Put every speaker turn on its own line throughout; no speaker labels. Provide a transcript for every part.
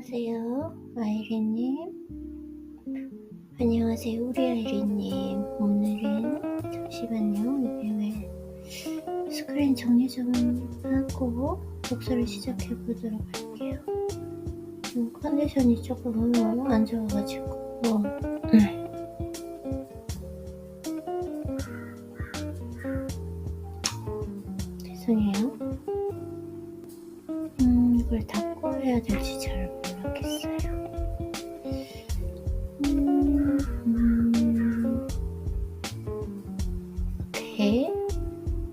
안녕하세요, 아이리님. 안녕하세요, 우리 아이리님. 오늘은 잠시만요. 이게 왜 스크린 정리 좀 하고 독서를 시작해 보도록 할게요. 컨디션이 조금 안 좋아가지고 죄송해요. 이걸 닫고 해야 될지 잘 모르겠어요. 오케이.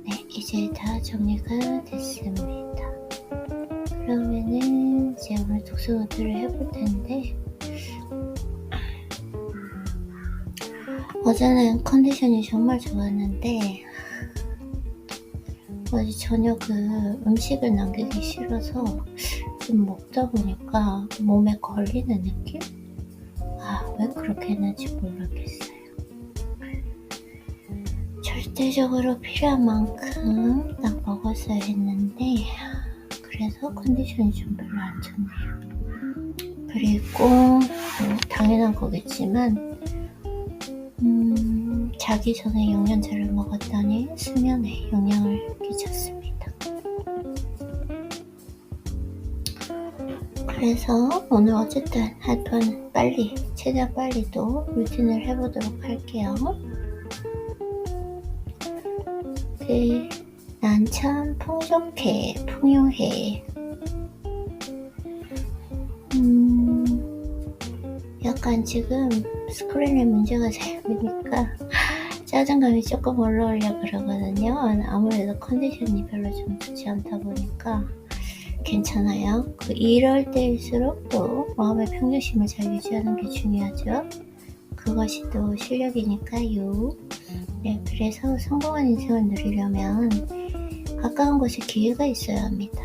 네, 이제 다 정리가 됐습니다. 그러면은 이제 오늘 독서 노트를 해볼 텐데, 어제는 컨디션이 정말 좋았는데 어제 저녁 음식을 남기기 싫어서 좀 먹다 보니까 몸에 걸리는 느낌? 왜 그렇게 했는지 모르겠어요. 절대적으로 필요한 만큼 딱 먹었어야 했는데, 그래서 컨디션이 좀 별로 안 좋네요. 그리고 당연한 거겠지만 자기 전에 영양제를 먹었더니 수면에 영향을 끼쳤습니다. 그래서 오늘 어쨌든 하여튼 최대한 빨리 또 루틴을 해보도록 할게요. 난 참 풍요해. 약간 지금 스크린에 문제가 생기니까 짜증감이 조금 올라오려고 그러거든요. 아무래도 컨디션이 별로 좀 좋지 않다 보니까 괜찮아요. 이럴 때일수록 또 마음의 평정심을 잘 유지하는 게 중요하죠. 그것이 또 실력이니까요. 네, 그래서 성공한 인생을 누리려면 가까운 곳에 기회가 있어야 합니다.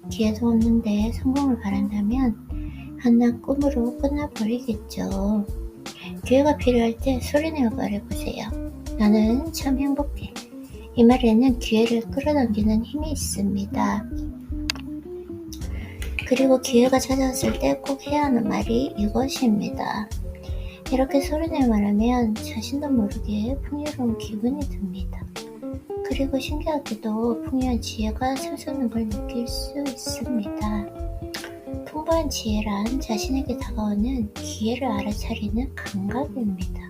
기회도 없는데 성공을 바란다면 한낱 꿈으로 끝나버리겠죠. 기회가 필요할 때 소리내어 말해보세요. 나는 참 행복해. 이 말에는 기회를 끌어당기는 힘이 있습니다. 그리고 기회가 찾아왔을 때 꼭 해야 하는 말이 이것입니다. 이렇게 소리내어 말하면 자신도 모르게 풍요로운 기분이 듭니다. 그리고 신기하게도 풍요한 지혜가 솟는 걸 느낄 수 있습니다. 풍부한 지혜란 자신에게 다가오는 기회를 알아차리는 감각입니다.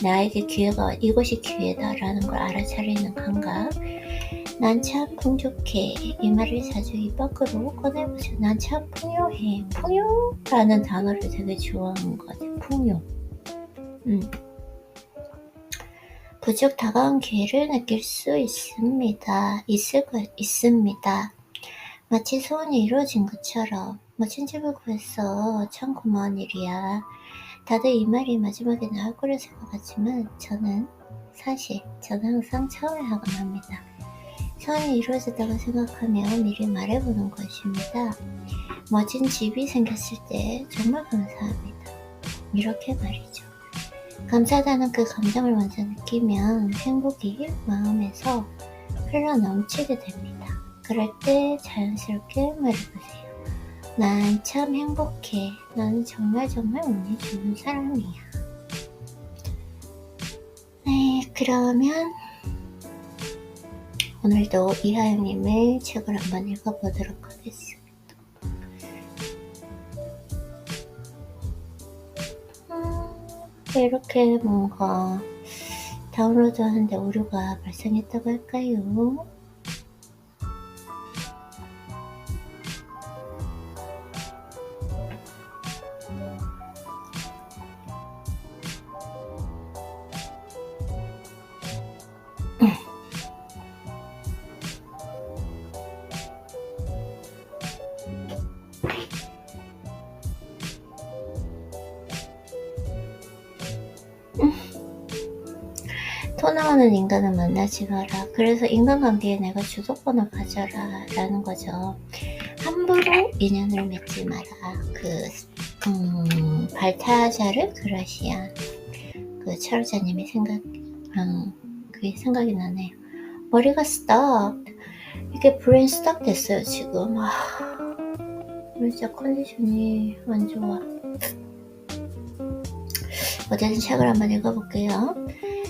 나에게 이것이 기회다라는 걸 알아차리는 감각. 난 참 풍족해. 이 말을 자주 입 밖으로 꺼내보세요. 난 참 풍요해. 풍요라는 단어를 되게 좋아하는 것 같아요. 풍요. 부쩍 다가온 기회를 느낄 수 있습니다. 있습니다. 마치 소원이 이루어진 것처럼. 멋진 집을 구했어. 참 고마운 일이야. 다들 이 말이 마지막에 나올 거라 생각하지만 저는 항상 처음에 하곤 합니다. 소원이 이루어졌다고 생각하며 미리 말해보는 것입니다. 멋진 집이 생겼을 때 정말 감사합니다. 이렇게 말이죠. 감사하다는 그 감정을 먼저 느끼면 행복이 마음에서 흘러 넘치게 됩니다. 그럴 때 자연스럽게 말해보세요. 난 참 행복해. 나는 정말 운이 좋은 사람이야. 네, 그러면 오늘도 이하영님의 책을 한번 읽어보도록 하겠습니다. 이렇게 뭔가 다운로드 하는데 오류가 발생했다고 할까요? 토 나오는 인간은 만나지 마라. 그래서 인간관계에 내가 주도권을 가져라 라는 거죠. 함부로 인연을 맺지 마라. 발타자르 그라시안 철자님의 그게 생각이 나네요. 머리가 stuck. 이게 브레인 스탁 됐어요 지금. 오늘 진짜 컨디션이 안 좋아. 어쨌든 책을 한번 읽어볼게요.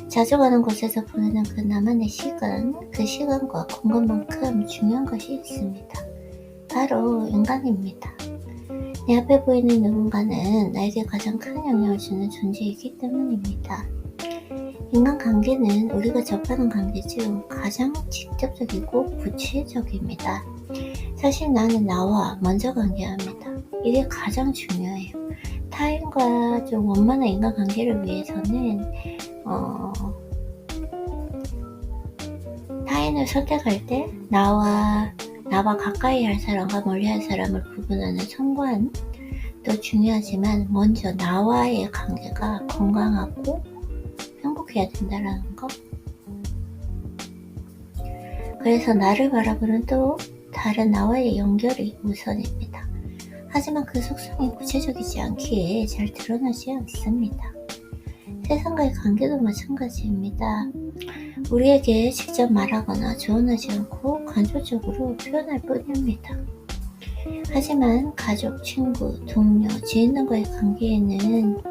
자주 가는 곳에서 보내는 그 나만의 시간, 그 시간과 공간만큼 중요한 것이 있습니다. 바로 인간입니다. 내 앞에 보이는 누군가는 나에게 가장 큰 영향을 주는 존재이기 때문입니다. 인간관계는 우리가 접하는 관계 중 가장 직접적이고 구체적입니다. 사실 나는 나와 먼저 관계합니다. 이게 가장 중요해요. 타인과 좀 원만한 인간관계를 위해서는 타인을 선택할 때 나와 가까이 할 사람과 멀리 할 사람을 구분하는 선관도 중요하지만 먼저 나와의 관계가 건강하고 행복해야 된다는 거. 그래서 나를 바라보는 또 다른 나와의 연결이 우선입니다. 하지만 그 속성이 구체적이지 않기에 잘 드러나지 않습니다. 세상과의 관계도 마찬가지입니다. 우리에게 직접 말하거나 조언하지 않고 간접적으로 표현할 뿐입니다. 하지만 가족, 친구, 동료, 지인 등과의 관계에는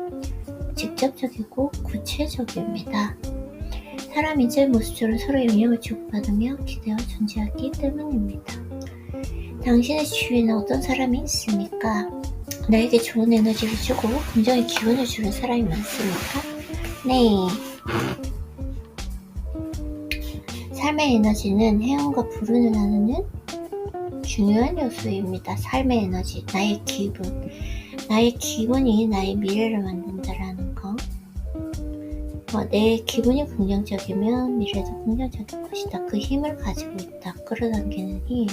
직접적이고 구체적입니다. 사람 인자의 모습처럼 서로 영향을 주고받으며 기대어 존재하기 때문입니다. 당신의 주위에는 어떤 사람이 있습니까? 나에게 좋은 에너지를 주고 긍정의 기운을 주는 사람이 많습니까? 네. 삶의 에너지는 행운과 불운을 나누는 중요한 요소입니다. 삶의 에너지, 나의 기분. 나의 기분이 나의 미래를 만든다라는 거. 내 기분이 긍정적이면 미래도 긍정적일 것이다. 그 힘을 가지고 있다. 끌어당기는 힘.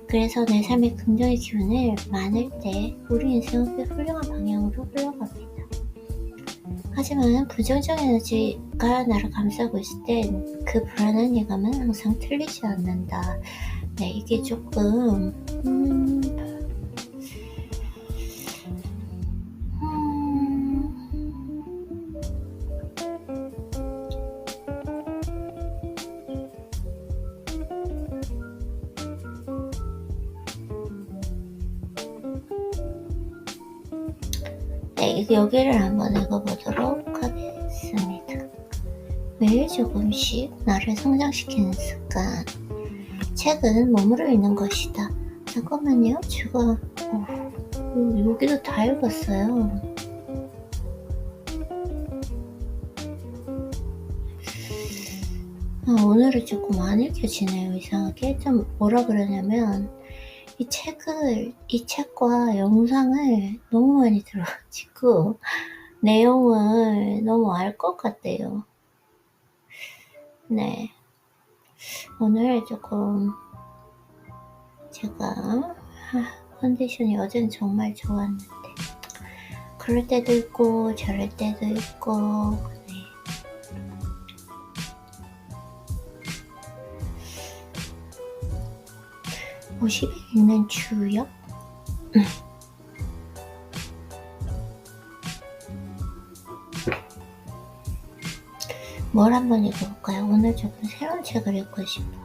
그래서 내 삶의 긍정의 기운을 많을 때 우리 인생은 꽤 훌륭한 방향으로 흘러갑니다. 하지만 부정적 에너지가 나를 감싸고 있을 땐 그 불안한 예감은 항상 틀리지 않는다. 네, 이게 조금 네, 여기를 한번 읽어보도록 하겠습니다. 매일 조금씩 나를 성장시키는 습관. 책은 몸으로 읽는 것이다. 잠깐만요. 제가 여기도 다 읽었어요. 오늘은 조금 안 읽혀지네요. 이상하게. 좀 뭐라 그러냐면 이 책과 영상을 너무 많이 들어가지고 내용을 너무 알 것 같대요. 네. 오늘 조금 제가 컨디션이 어제는 정말 좋았는데 그럴 때도 있고 저럴 때도 있고 네. 50일 있는 주요? 뭘 한번 읽어볼까요? 오늘 조금 새로운 책을 읽고 싶어요.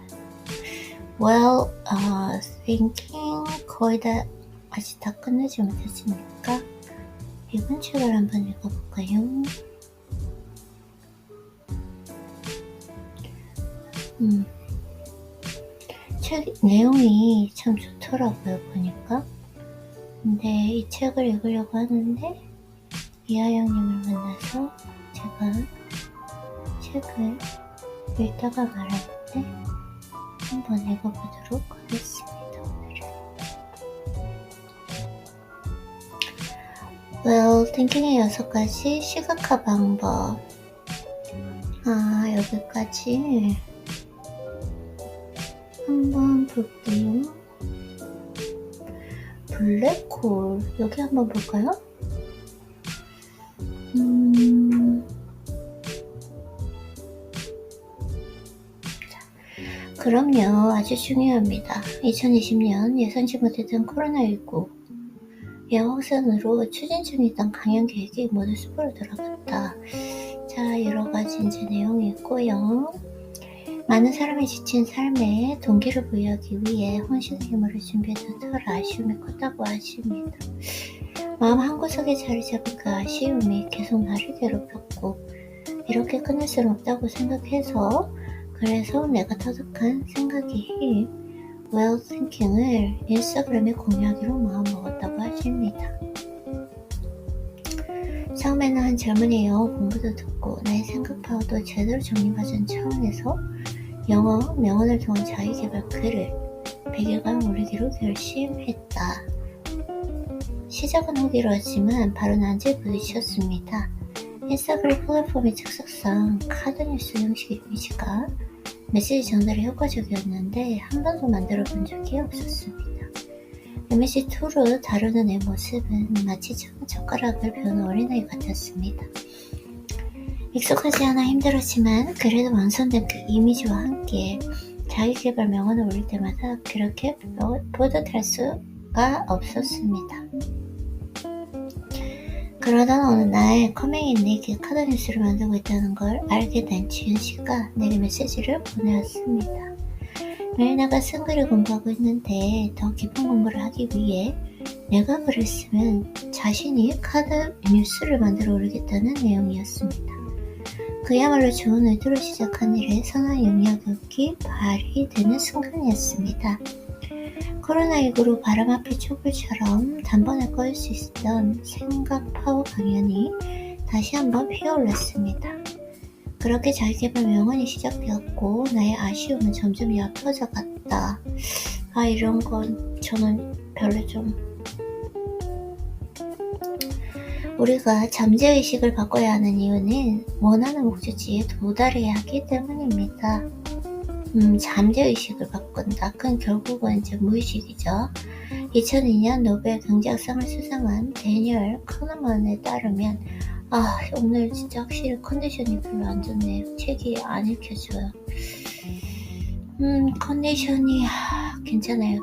Well, thinking 거의 다 아직 다 끝내지 못했으니까 이번 책을 한번 읽어볼까요? 책 내용이 참 좋더라고요, 보니까. 근데 이 책을 읽으려고 하는데 이하영님을 만나서 제가 책을 읽다가 말았는데 한번 읽어보도록 하겠습니다. 오늘은 Well, thinking의 6가지 시각화 방법. 여기까지 한번 볼게요. 블랙홀 여기 한번 볼까요? 그럼요. 아주 중요합니다. 2020년 예상치 못했던 코로나19 예확산으로 추진 중이던 강연 계획이 모두 숲으로 들어갔다. 자, 여러가지 이제 내용이 있고요. 많은 사람이 지친 삶에 동기를 부여하기 위해 혼신의 힘으로 준비했던 털 아쉬움이 컸다고 하십니다. 마음 한구석에 자리 잡은 그 아쉬움이 계속 나를 괴롭혔고 이렇게 끝낼 수는 없다고 생각해서 그래서 내가 터득한 생각이 well thinking을 인스타그램에 공유하기로 마음먹었다고 하십니다. 처음에는 한 젊은이 영어 공부도 듣고 나의 생각 파워도 제대로 정리받은 차원에서 영어 명언을 통한 자기계발 글을 100일간 올리기로 결심했다. 시작은 호기로웠지만 바로 난제에 부딪혔습니다. 인스타그램 플랫폼의 특성상 카드뉴스 형식의 이미지가 메시지 전달에 효과적이었는데 한 번도 만들어 본 적이 없었습니다. 이미지2로 다루는 내 모습은 마치 젓가락을 배우는 어린아이 같았습니다. 익숙하지 않아 힘들었지만 그래도 완성된 그 이미지와 함께 자기계발 명언을 올릴 때마다 그렇게 뿌듯할 수가 없었습니다. 그러던 어느 날 커밍인에게 카드뉴스를 만들고 있다는 걸 알게 된 지은씨가 내게 메시지를 보내왔습니다. 매일 내가 쓴 글을 공부하고 있는데 더 깊은 공부를 하기 위해 내가 글을 쓰면 자신이 카드뉴스를 만들어 올리겠다는 내용이었습니다. 그야말로 좋은 의도로 시작한 일에 선한 영향력이 발휘되는 순간이었습니다. 코로나19로 바람 앞의 촛불처럼 단번에 꺼일 수 있었던 생각 파워 강연이 다시 한번 피어올랐습니다. 그렇게 자기계발 명언이 시작되었고 나의 아쉬움은 점점 얕아져 갔다. 이런 건 저는 별로 좀 우리가 잠재의식을 바꿔야 하는 이유는 원하는 목적지에 도달해야 하기 때문입니다. 잠재의식을 바꾼다. 그건 결국은 이제 무의식이죠. 2002년 노벨 경제학상을 수상한 데니얼 커너먼에 따르면 오늘 진짜 확실히 컨디션이 별로 안 좋네요. 책이 안 읽혀져요. 컨디션이 괜찮아요.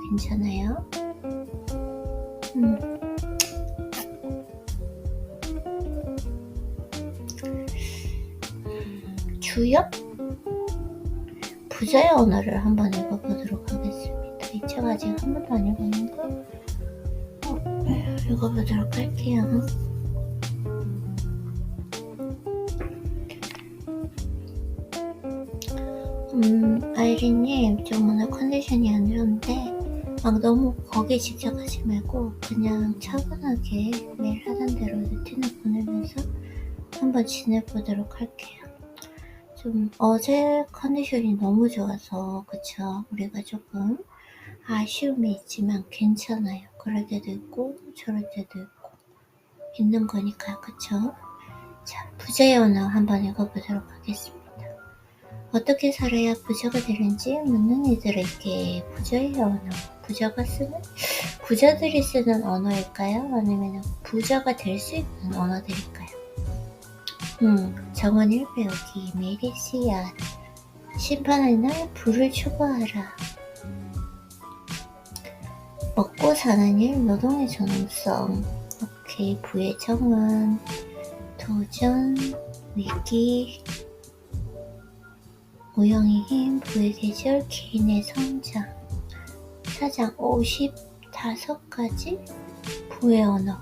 주역? 부자의 언어를 한번 읽어보도록 하겠습니다. 이 책 아직 한 번도 안 읽었는데 읽어보도록 할게요. 아이린님, 좀 오늘 컨디션이 안 좋은데 너무 거기에 집착하지 말고 그냥 차분하게 매일 하던 대로 루틴을 보내면서 한번 지내보도록 할게요. 좀 어제 컨디션이 너무 좋아서 그쵸? 우리가 조금 아쉬움이 있지만 괜찮아요. 그럴 때도 있고 저럴 때도 있고 있는 거니까요. 그쵸? 자, 부자의 언어 한번 읽어보도록 하겠습니다. 어떻게 살아야 부자가 되는지 묻는 이들에게 부자의 언어, 부자들이 쓰는 언어일까요? 아니면 부자가 될 수 있는 언어들일까요? 정원일 배우기, 메리시아, 심판의 날 불을 추구하라, 먹고 사는 일, 노동의 존엄성, 오케이, 부의 정원, 도전, 위기, 무형의 힘, 부의 계절, 개인의 성장, 사장 55가지 부의 언어.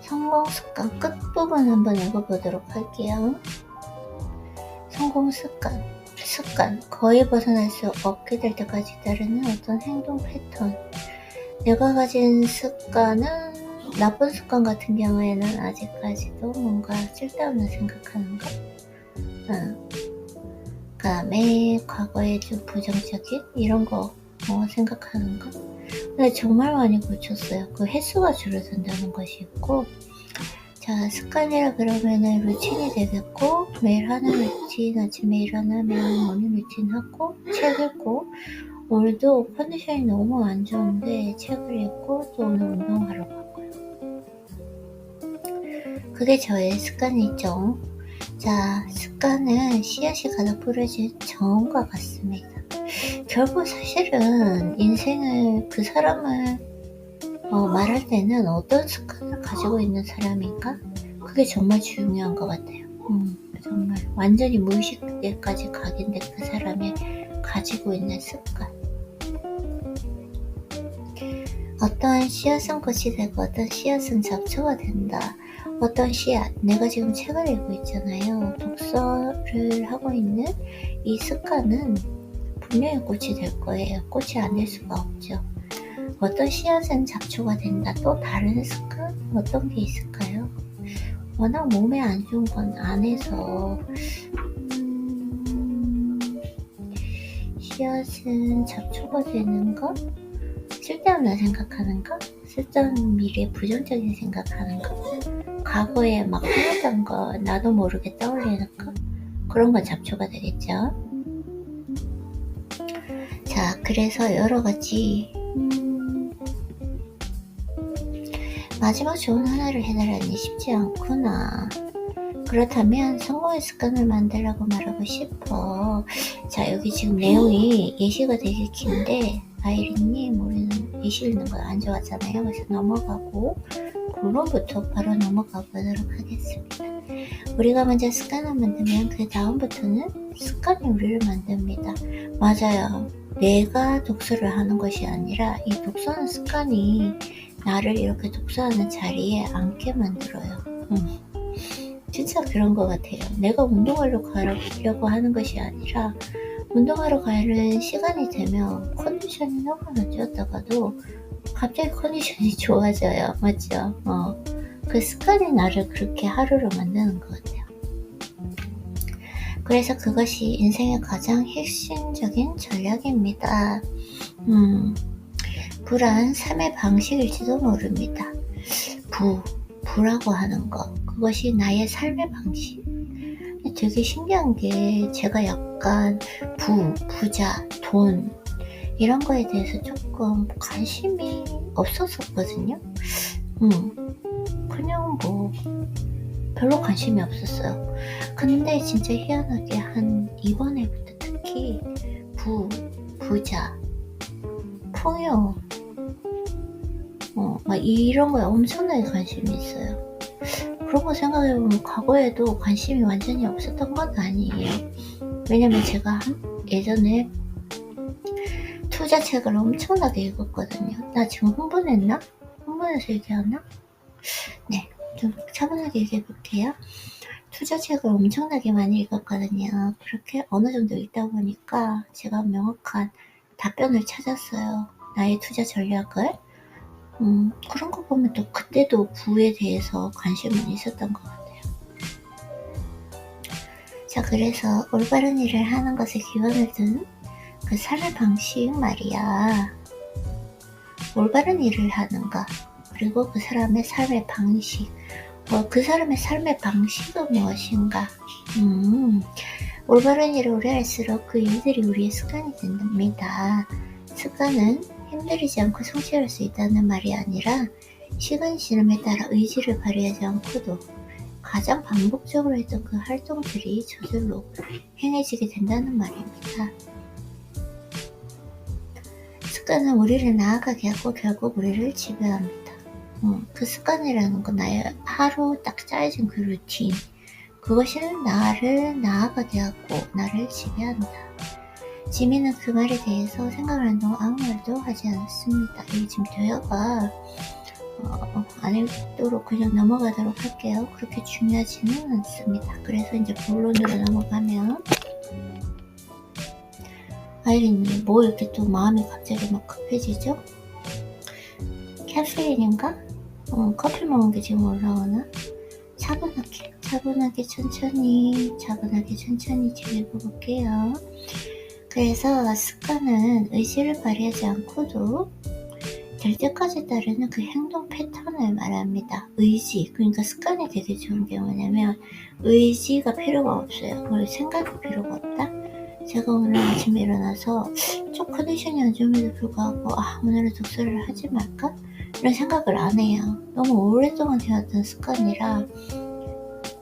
성공 습관 끝부분 한번 읽어보도록 할게요. 성공 습관 거의 벗어날 수 없게 될 때까지 따르는 어떤 행동 패턴. 내가 가진 습관은 나쁜 습관 같은 경우에는 아직까지도 뭔가 쓸데없는 생각하는 것, 그다음에 과거에 좀 부정적인 이런 거 생각하는 것. 근데 정말 많이 고쳤어요. 그 횟수가 줄어든다는 것이 있고, 자, 습관이라 그러면은 루틴이 되겠고, 매일 하는 루틴, 아침에 일어나면 모닝 루틴 하고, 책 읽고, 오늘도 컨디션이 너무 안 좋은데 책을 읽고 또 오늘 운동하러 갔고요. 그게 저의 습관이죠. 자, 습관은 씨앗이 가득 뿌려진 정원과 같습니다. 결국 사실은 인생을 그 사람을 말할 때는 어떤 습관을 가지고 있는 사람인가? 그게 정말 중요한 것 같아요. 정말 완전히 무의식에까지 각인된 그 사람이 가지고 있는 습관. 어떤 씨앗은 꽃이 되고 어떤 씨앗은 잡초가 된다. 어떤 씨앗, 내가 지금 책을 읽고 있잖아요. 독서를 하고 있는 이 습관은 분명히 꽃이 될 거예요. 꽃이 안 될 수가 없죠. 어떤 씨앗은 잡초가 된다. 또 다른 습관? 어떤 게 있을까요? 워낙 몸에 안 좋은 건 안 해서 씨앗은 잡초가 되는 거? 쓸데없는 생각하는 거? 쓸데없는 미래 부정적인 생각하는 거? 과거에 막 해왔던 거 나도 모르게 떠올리는 거? 그런 건 잡초가 되겠죠. 자, 그래서 여러가지 마지막 좋은 하나를 해달라니 쉽지 않구나. 그렇다면 성공의 습관을 만들라고 말하고 싶어. 자, 여기 지금 내용이 예시가 되게 긴데 아이린님, 우리는 예시 읽는 거 안 좋아하잖아요. 그래서 넘어가고 본론부터 바로 넘어가 보도록 하겠습니다. 우리가 먼저 습관을 만들면 그 다음부터는 습관이 우리를 만듭니다. 맞아요. 내가 독서를 하는 것이 아니라 이 독서하는 습관이 나를 이렇게 독서하는 자리에 앉게 만들어요. 진짜 그런 것 같아요. 내가 운동하러 가려고 하는 것이 아니라 운동하러 가는 시간이 되면 컨디션이 너무 안 좋았다가도 갑자기 컨디션이 좋아져요. 맞죠? 그 습관이 나를 그렇게 하루를 만드는 것 같아요. 그래서 그것이 인생의 가장 핵심적인 전략입니다. 불안 삶의 방식일지도 모릅니다. 부라고 하는 것, 그것이 나의 삶의 방식. 되게 신기한 게 제가 약간 부자, 돈 이런 거에 대해서 조금 관심이 없었었거든요. 그냥 뭐 별로 관심이 없었어요. 근데 진짜 희한하게 한 이번에부터 특히 부자, 풍요 막 이런 거에 엄청나게 관심이 있어요. 그런 거 생각해보면 과거에도 관심이 완전히 없었던 건 아니에요. 왜냐면 제가 예전에 투자책을 엄청나게 읽었거든요. 나 지금 흥분했나? 흥분해서 얘기하나? 네, 좀 차분하게 얘기해볼게요. 투자책을 엄청나게 많이 읽었거든요. 그렇게 어느 정도 읽다 보니까 제가 명확한 답변을 찾았어요. 나의 투자 전략을. 그런 거 보면 또 그때도 부에 대해서 관심은 있었던 것 같아요. 자, 그래서 올바른 일을 하는 것에 기원을 둔 그 삶의 방식 말이야. 올바른 일을 하는 것, 그리고 그 사람의 삶의 방식, 그 사람의 삶의 방식은 무엇인가. 올바른 일을 오래 할수록 그 일들이 우리의 습관이 된답니다. 습관은 힘들이지 않고 성취할 수 있다는 말이 아니라 시간이 지남에 따라 의지를 발휘하지 않고도 가장 반복적으로 했던 그 활동들이 저절로 행해지게 된다는 말입니다. 습관은 우리를 나아가게 하고 결국 우리를 지배합니다. 그 습관이라는 건 나의 하루 딱 짜여진 그 루틴, 그것이 나를 나아가게 하고 나를 지배한다. 지민은 그 말에 대해서 생각을 한 동안 아무 말도 하지 않았습니다. 이 지금 대화가 안 읽도록 그냥 넘어가도록 할게요. 그렇게 중요하지는 않습니다. 그래서 이제 본론으로 넘어가면 아이린님, 뭐 이렇게 또 마음이 갑자기 막 급해지죠? 카페인인가? 커피 먹은 게 지금 올라오나? 차분하게 천천히 진행해볼게요. 그래서 습관은 의지를 발휘하지 않고도 될 때까지 따르는 그 행동 패턴을 말합니다. 의지, 그러니까 습관이 되게 좋은 게 뭐냐면 의지가 필요가 없어요. 그리고 생각이 필요가 없다. 제가 오늘 아침에 일어나서 좀 컨디션이 안 좋음에도 불구하고 오늘은 독서를 하지 말까? 이런 생각을 안 해요. 너무 오랫동안 해왔던 습관이라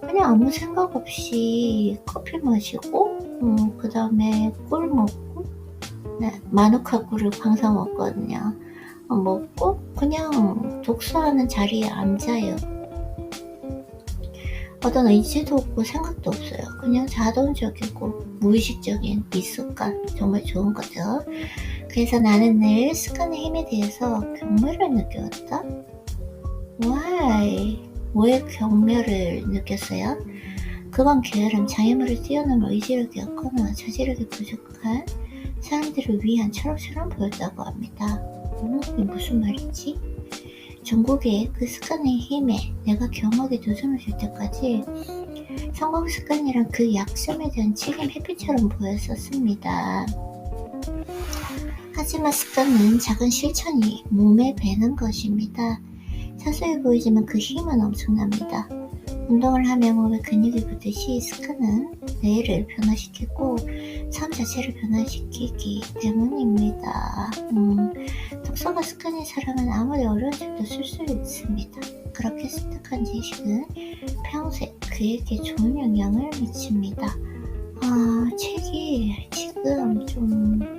그냥 아무 생각 없이 커피 마시고 그 다음에 꿀 먹고 네, 마누카꿀을 항상 먹거든요. 먹고 그냥 독서하는 자리에 앉아요. 어떤 의지도 없고 생각도 없어요. 그냥 자동적이고 무의식적인 이 습관 정말 좋은 거죠. 그래서 나는 늘 습관의 힘에 대해서 경멸을 느껴왔다. Why? 왜 경멸을 느꼈어요? 그건 게으름, 장애물을 뛰어넘을 의지력이 없거나 저지력이 부족한 사람들을 위한 철학처럼 보였다고 합니다. 이게 무슨 말이지? 전국에 그 습관의 힘에 내가 경험하게 도전을 줄 때까지 성공 습관이란 그 약점에 대한 책임 햇빛처럼 보였었습니다. 하지만 습관은 작은 실천이 몸에 배는 것입니다. 사소해 보이지만 그 힘은 엄청납니다. 운동을 하며 몸에 근육이 붙듯이 습관은 뇌를 변화시키고 삶 자체를 변화시키기 때문입니다. 독서가 습관인 사람은 아무리 어려운 책도 쓸 수 있습니다. 그렇게 습득한 지식은 평생 그에게 좋은 영향을 미칩니다. 책이 지금 좀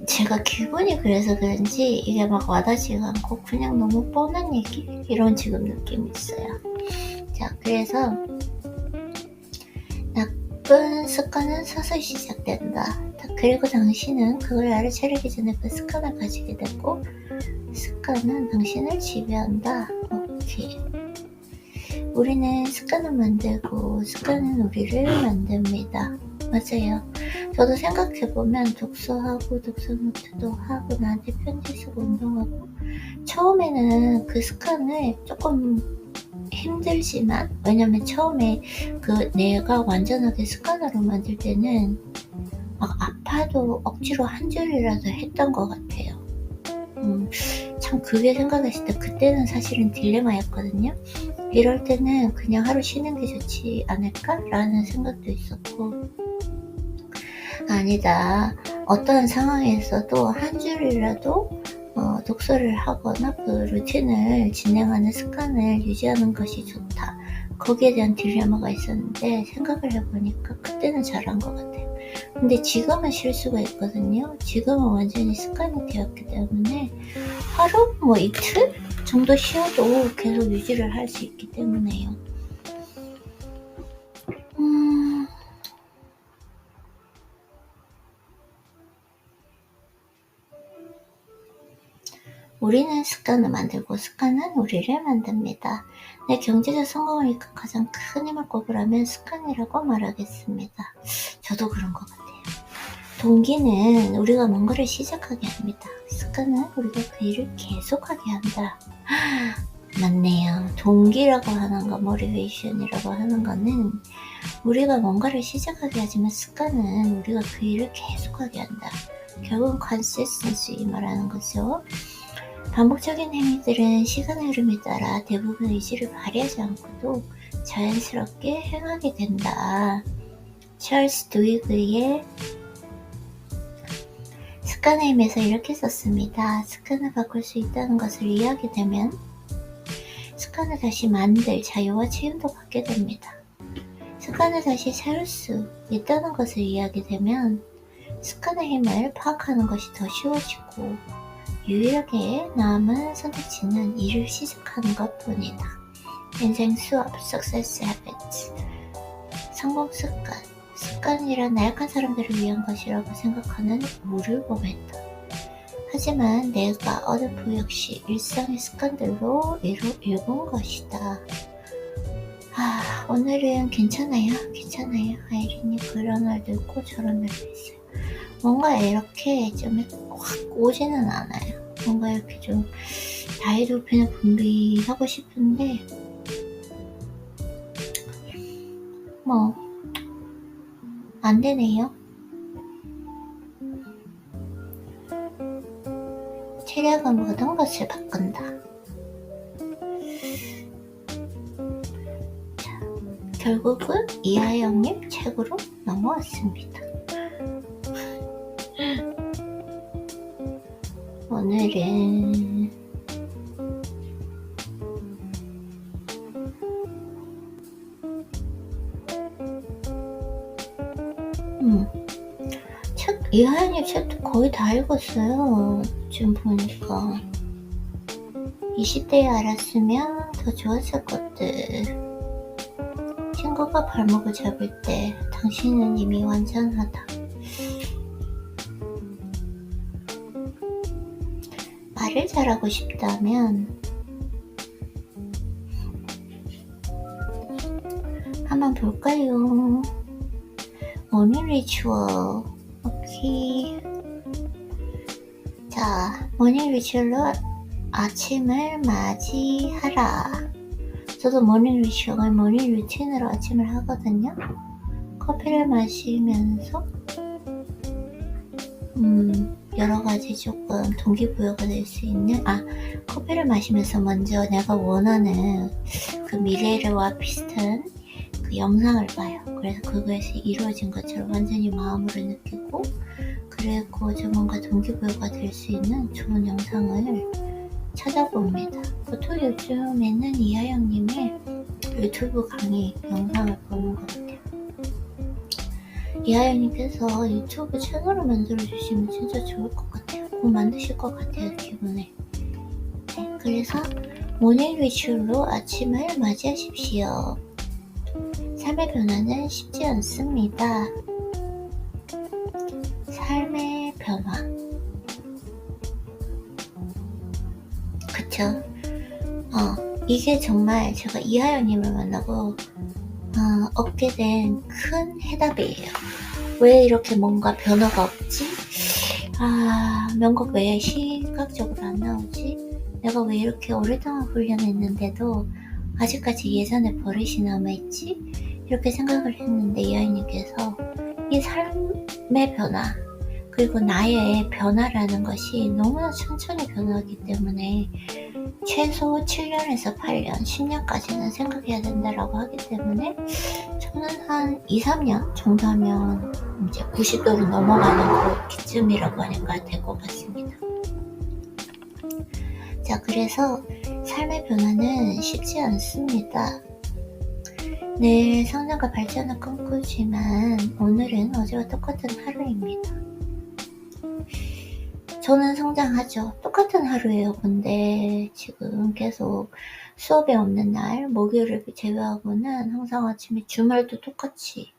제가 기분이 그래서 그런지 이게 막 와닿지가 않고 그냥 너무 뻔한 얘기? 이런 지금 느낌이 있어요. 자, 그래서 나쁜 습관은 서서히 시작된다. 그리고 당신은 그걸 알아차리기 전에 그 습관을 가지게 되고 습관은 당신을 지배한다. 오케이. 우리는 습관을 만들고 습관은 우리를 만듭니다. 맞아요. 저도 생각해보면 독서하고 독서 노트도 하고 나한테 편지 쓰고 운동하고 처음에는 그 습관을 조금 힘들지만 왜냐면 처음에 그 내가 완전하게 습관으로 만들 때는 막 아파도 억지로 한 줄이라도 했던 것 같아요. 참 그게 생각했을 때 그때는 사실은 딜레마였거든요. 이럴 때는 그냥 하루 쉬는 게 좋지 않을까라는 생각도 있었고 아니다. 어떠한 상황에서도 한 줄이라도 독서를 하거나 그 루틴을 진행하는 습관을 유지하는 것이 좋다. 거기에 대한 딜레마가 있었는데 생각을 해보니까 그때는 잘한 것 같아요. 근데 지금은 실수가 있거든요. 지금은 완전히 습관이 되었기 때문에 하루 뭐 이틀 정도 쉬어도 계속 유지를 할 수 있기 때문에요. 우리는 습관을 만들고 습관은 우리를 만듭니다. 내 경제적 성공을 이끈 가장 큰 힘을 꼽으라면 습관이라고 말하겠습니다. 저도 그런 것 같아요. 동기는 우리가 뭔가를 시작하게 합니다. 습관은 우리가 그 일을 계속하게 한다. 맞네요. 동기라고 하는 거, 모티베이션이라고 하는 거는 우리가 뭔가를 시작하게 하지만 습관은 우리가 그 일을 계속하게 한다. 결국은 consistency 말하는 거죠. 반복적인 행위들은 시간의 흐름에 따라 대부분 의지를 발휘하지 않고도 자연스럽게 행하게 된다. 찰스 두이그의 습관의 힘에서 이렇게 썼습니다. 습관을 바꿀 수 있다는 것을 이해하게 되면 습관을 다시 만들 자유와 책임도 갖게 됩니다. 습관을 다시 세울 수 있다는 것을 이해하게 되면 습관의 힘을 파악하는 것이 더 쉬워지고 유일하게 남은 선택지는 일을 시작하는 것뿐이다. 인생 수업 Success Habits 성공 습관 습관이란 나약한 사람들을 위한 것이라고 생각하는 우를 범했다. 하지만 내가 어설프 역시 일상의 습관들로 일군 것이다. 오늘은 괜찮아요. 아이린이 그런 날도 있고 저런 날도 있어요. 뭔가 이렇게 좀 확 오지는 않아요. 뭔가 이렇게 좀 다이도핀을 분비하고 싶은데 뭐 안되네요. 체력은 모든 것을 바꾼다. 자, 결국은 이하영님 책으로 넘어왔습니다. 오늘은 이하연님 챕터 거의 다 읽었어요. 지금 보니까 20대에 알았으면 더 좋았을 것들. 친구가 발목을 잡을 때 당신은 이미 완전하다. 말을 잘하고 싶다면 한번 볼까요? 모닝 리추얼. 오케이. 자, 모닝 리추얼로 아침을 맞이하라. 저도 모닝 리추얼, 모닝 루틴으로 아침을 하거든요. 커피를 마시면서 여러가지 조금 동기부여가 될 수 있는, 커피를 마시면서 먼저 내가 원하는 그 미래와 비슷한 그 영상을 봐요. 그래서 그것이 이루어진 것처럼 완전히 마음으로 느끼고, 그리고 좀 뭔가 동기부여가 될 수 있는 좋은 영상을 찾아봅니다. 보통 요즘에는 이하영님의 유튜브 강의 영상을 보는 것 같아요. 이하연님께서 유튜브 채널을 만들어주시면 진짜 좋을 것 같아요. 꼭 만드실 것 같아요, 기분에. 네, 그래서 모닝 리추얼로 아침을 맞이하십시오. 삶의 변화는 쉽지 않습니다. 삶의 변화. 그쵸? 이게 정말 제가 이하연님을 만나고 얻게 된 큰 해답이에요. 왜 이렇게 뭔가 변화가 없지? 명곡 왜 시각적으로 안 나오지? 내가 왜 이렇게 오랫동안 훈련했는데도 아직까지 예전의 버릇이 남아있지? 이렇게 생각을 했는데 이하연님께서 이 삶의 변화, 그리고 나의 변화라는 것이 너무나 천천히 변하기 때문에 최소 7년에서 8년, 10년까지는 생각해야 된다라고 하기 때문에 저는 한 2, 3년 정도 하면 이제 90도로 넘어가는 그 기쯤이라고 하니까 될 것 같습니다. 자, 그래서 삶의 변화는 쉽지 않습니다. 늘 성장과 발전을 꿈꾸지만 오늘은 어제와 똑같은 하루입니다. 저는 성장하죠. 똑같은 하루예요. 근데 지금 계속 수업이 없는 날, 목요일을 제외하고는 항상 아침에 주말도 똑같이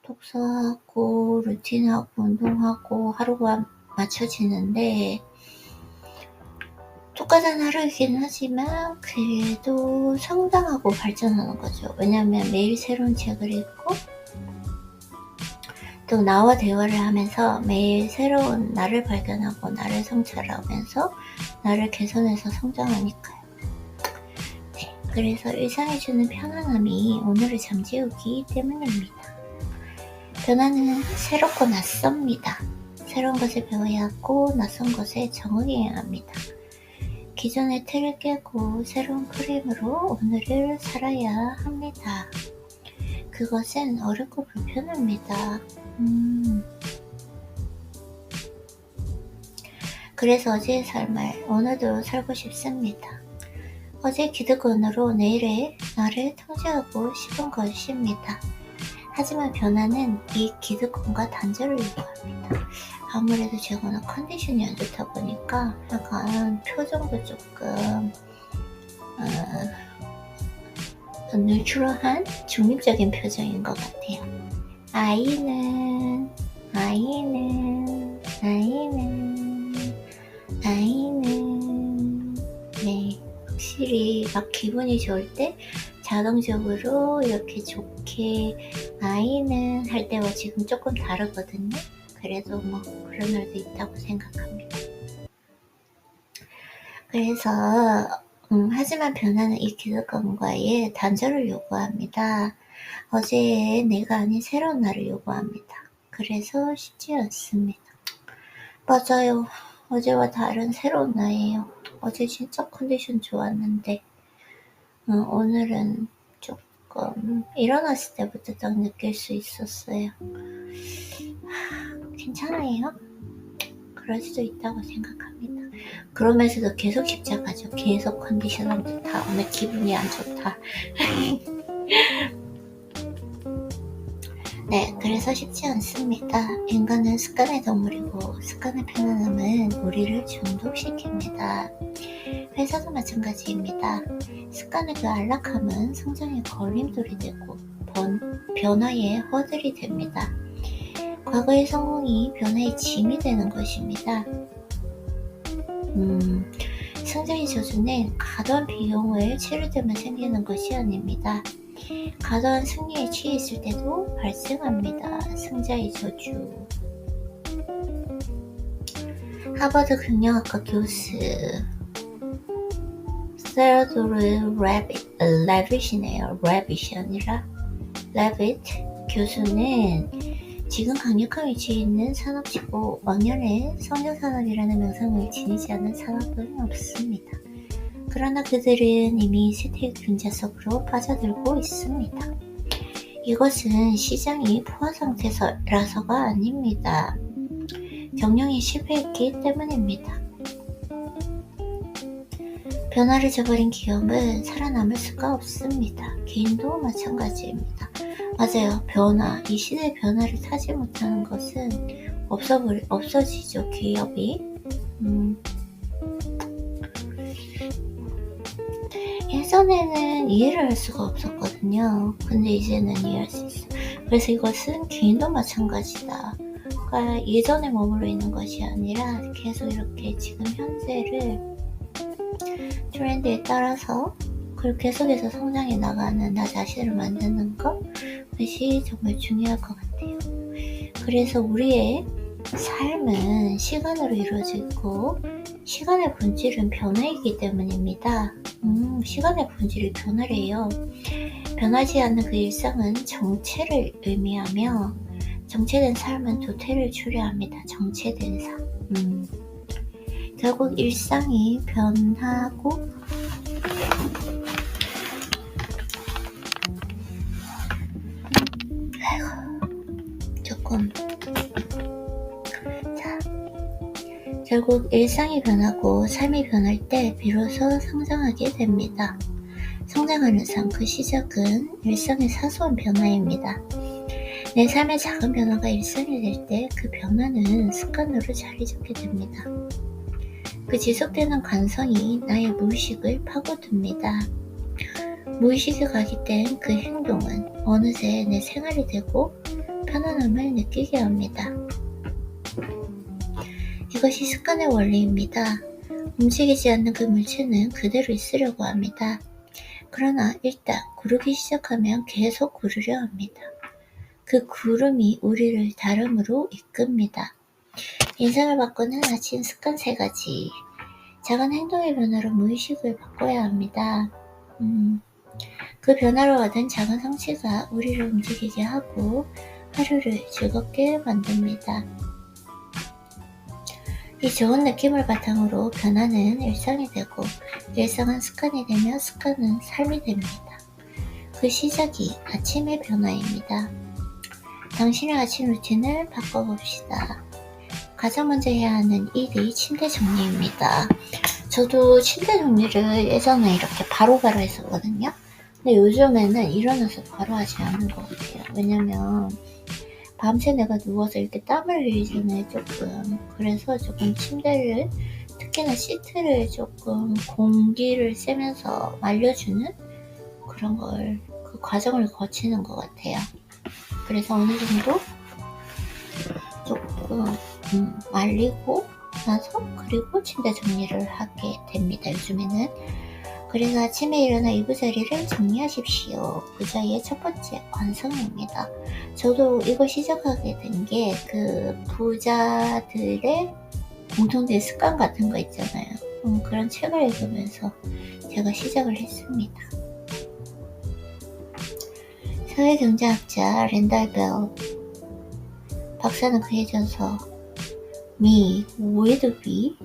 독서하고 루틴하고 운동하고 하루가 맞춰지는데 똑같은 하루이긴 하지만 그래도 성장하고 발전하는 거죠. 왜냐면 매일 새로운 책을 읽고 또 나와 대화를 하면서 매일 새로운 나를 발견하고 나를 성찰하면서 나를 개선해서 성장하니까요. 네, 그래서 일상이 주는 편안함이 오늘을 잠재우기 때문입니다. 변화는 새롭고 낯섭니다. 새로운 것을 배워야 하고 낯선 것에 적응해야 합니다. 기존의 틀을 깨고 새로운 프레임으로 오늘을 살아야 합니다. 그것은 어렵고 불편합니다. 그래서 어제의 삶을 오늘도 살고 싶습니다. 어제 기득권으로 내일의 나를 통제하고 싶은 것입니다. 하지만 변화는 이 기득권과 단절을 요구합니다. 아무래도 제가 컨디션이 안 좋다 보니까 약간 표정도 조금 뉴트럴한 중립적인 표정인 것 같아요. 아이는 네, 확실히 막 기분이 좋을 때 자동적으로 이렇게 좋게 아이는 할 때와 지금 조금 다르거든요. 그래도 뭐 그런 날도 있다고 생각합니다. 그래서 하지만 변화는 이 기득권과의 단절을 요구합니다. 어제의 내가 아닌 새로운 나를 요구합니다. 그래서 쉽지 않습니다. 맞아요. 어제와 다른 새로운 나예요. 어제 진짜 컨디션 좋았는데 오늘은 조금 일어났을 때부터 딱 느낄 수 있었어요. 괜찮아요. 그럴 수도 있다고 생각합니다. 그러면서도 계속 집착하죠. 계속 컨디션 안 좋다. 오늘 기분이 안 좋다. 네, 그래서 쉽지 않습니다. 인간은 습관의 동물이고 습관의 편안함은 우리를 중독시킵니다. 회사도 마찬가지입니다. 습관의 그 안락함은 성장의 걸림돌이 되고 변화의 허들이 됩니다. 과거의 성공이 변화의 짐이 되는 것입니다. 성장의 저주는 과도한 비용을 치를 때만 생기는 것이 아닙니다. 과도한 승리에 취했을 때도 발생합니다. 승자의 저주. 하버드 경영학과 교수 세어도르 레빗이네요. 레빗이 아니라 레빗 교수는 지금 강력한 위치에 있는 산업치고 왕년에 성장산업이라는 명성을 지니지 않은 산업은 없습니다. 그러나 그들은 이미 세태의 균자 속으로 빠져들고 있습니다. 이것은 시장이 포화 상태라서가 아닙니다. 경영이 실패했기 때문입니다. 변화를 저버린 기업은 살아남을 수가 없습니다. 개인도 마찬가지입니다. 맞아요. 변화, 이 시대의 변화를 타지 못하는 것은 없어지죠. 기업이. 예전에는 이해를 할 수가 없었거든요. 근데 이제는 이해할 수 있어요. 그래서 이것은 개인도 마찬가지다. 그러니까 예전에 머물러 있는 것이 아니라 계속 이렇게 지금 현재를 트렌드에 따라서 그걸 계속해서 성장해 나가는 나 자신을 만드는 것이 정말 중요할 것 같아요. 그래서 우리의 삶은 시간으로 이루어지고 시간의 본질은 변화이기 때문입니다. 시간의 본질이 변화래요. 변하지 않는 그 일상은 정체를 의미하며 정체된 삶은 도태를 초래합니다. 정체된 삶. 결국 일상이 변하고 결국 일상이 변하고 삶이 변할 때 비로소 성장하게 됩니다. 성장하는 삶, 그 시작은 일상의 사소한 변화입니다. 내 삶의 작은 변화가 일상이 될 때 그 변화는 습관으로 자리 잡게 됩니다. 그 지속되는 관성이 나의 무의식을 파고듭니다. 무의식에 각입된 그 행동은 어느새 내 생활이 되고 편안함을 느끼게 합니다. 이것이 습관의 원리입니다. 움직이지 않는 그 물체는 그대로 있으려고 합니다. 그러나 일단 구르기 시작하면 계속 구르려 합니다. 그 구름이 우리를 다름으로 이끕니다. 인생을 바꾸는 아침 습관 3가지. 작은 행동의 변화로 무의식을 바꿔야 합니다. 그 변화로 얻은 작은 성취가 우리를 움직이게 하고 하루를 즐겁게 만듭니다. 이 좋은 느낌을 바탕으로 변화는 일상이 되고 일상은 습관이 되며 습관은 삶이 됩니다. 그 시작이 아침의 변화입니다. 당신의 아침 루틴을 바꿔봅시다. 가장 먼저 해야 하는 일이 침대 정리입니다. 저도 침대 정리를 예전에 이렇게 바로바로 했었거든요. 근데 요즘에는 일어나서 바로 하지 않는 것 같아요. 왜냐면 밤새 내가 누워서 이렇게 땀을 흘리잖아요, 조금. 그래서 조금 침대를, 특히나 시트를 조금 공기를 쐬면서 말려주는 그런 그 과정을 거치는 것 같아요. 그래서 어느 정도 조금 말리고 나서 그리고 침대 정리를 하게 됩니다, 요즘에는. 그래서 아침에 일어나 이부자리를 정리하십시오. 그 자리의 첫 번째 완성입니다. 저도 이걸 시작하게 된 게 그 부자들의 공통된 습관 같은 거 있잖아요. 그런 책을 읽으면서 제가 시작을 했습니다. 사회경제학자 랜달 벨 박사는 그의 전서 Me with be,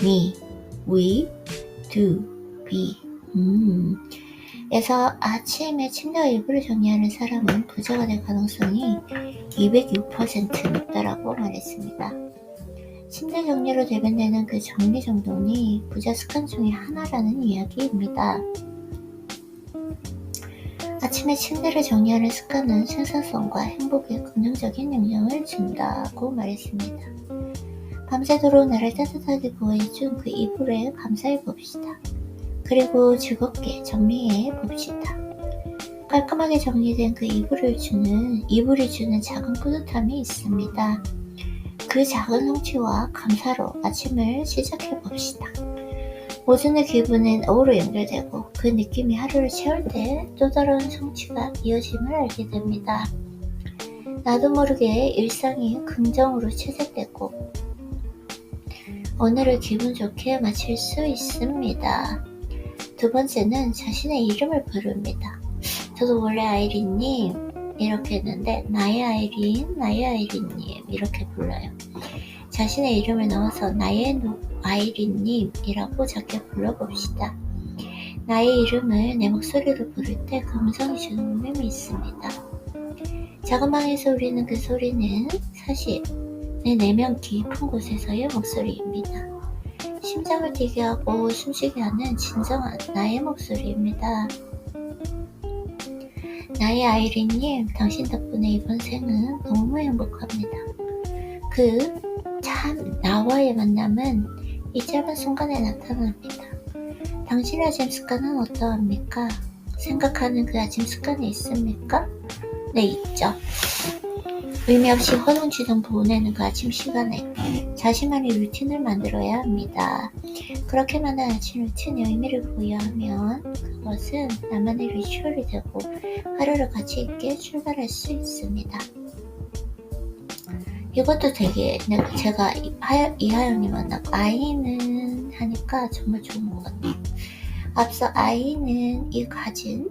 me we do be 에서 아침에 침대와 이불을 정리하는 사람은 부자가 될 가능성이 206% 높다라고 말했습니다. 침대 정리로 대변되는 그 정리 정돈이 부자 습관 중의 하나라는 이야기입니다. 아침에 침대를 정리하는 습관은 생산성과 행복에 긍정적인 영향을 준다고 말했습니다. 밤새도록 나를 따뜻하게 보호해준 그 이불에 감사해 봅시다. 그리고 즐겁게 정리해 봅시다. 깔끔하게 정리된 그 이불이 주는 작은 뿌듯함이 있습니다. 그 작은 성취와 감사로 아침을 시작해 봅시다. 모든의 기분은 오로 연결되고 그 느낌이 하루를 채울 때 또 다른 성취가 이어짐을 알게 됩니다. 나도 모르게 일상이 긍정으로 채색되고 오늘을 기분 좋게 마칠 수 있습니다. 두 번째는 자신의 이름을 부릅니다. 저도 원래 아이린님 이렇게 했는데 나의 아이린님 이렇게 불러요. 자신의 이름을 넣어서 나의 아이린님이라고 작게 불러봅시다. 나의 이름을 내 목소리로 부를 때 그 음성이 주는 힘이 있습니다. 작은 방에서 울리는 그 소리는 사실 내 내면 깊은 곳에서의 목소리입니다. 심장을 뛰게 하고 숨쉬게 하는 진정한 나의 목소리입니다. 나의 아이린님, 당신 덕분에 이번 생은 너무 행복합니다. 참 나와의 만남은 이 짧은 순간에 나타납니다. 당신의 아침 습관은 어떠합니까? 생각하는 그 아침 습관이 있습니까? 네, 있죠. 의미 없이 허둥지둥 보내는 그 아침 시간에 자신만의 루틴을 만들어야 합니다. 그렇게 만든 아침 루틴에 의미를 부여하면 그것은 나만의 리추얼이 되고 하루를 가치 있게 출발할 수 있습니다. 이것도 되게 제가 이하영님 만나고 아이는 하니까 정말 좋은 것 같아요. 앞서 아이는 가진